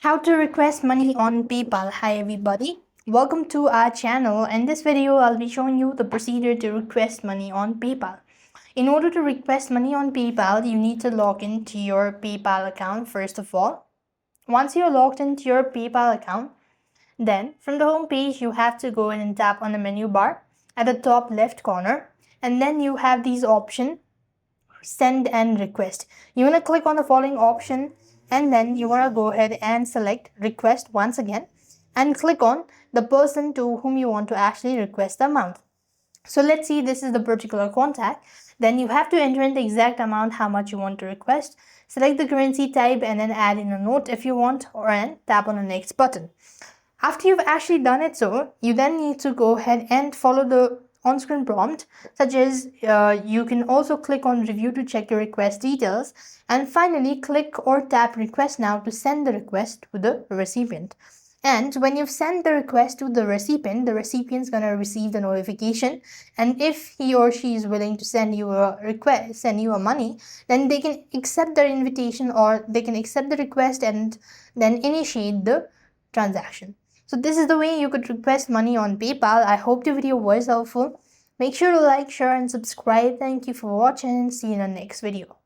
How to request money on PayPal. Hi everybody, welcome to our channel. In this video I'll be showing you the procedure to request money on PayPal. In order to request money on PayPal, you need to log into your PayPal account first of all. Once you're logged into your PayPal account, then from the home page you have to go in and tap on the menu bar at the top left corner, and then you have these options: send and request. You want to click on the following option, and then you want to go ahead and select request once again and click on the person to whom you want to actually request the amount. So let's see, this is the particular contact. Then you have to enter in the exact amount, how much you want to request, select the currency type, and then add in a note if you want, or and tap on the next button. After you've actually done it, so you then need to go ahead and follow the on-screen prompt, such as you can also click on review to check your request details, and finally click or tap request now to send the request to the recipient. And when you've sent the request to the recipient's gonna receive the notification, and if he or she is willing to send you a request, send you a money, then they can accept the invitation, or they can accept the request and then initiate the transaction. So this is the way you could request money on PayPal. I hope the video was helpful. Make sure to like, share and subscribe. Thank you for watching. See you in the next video.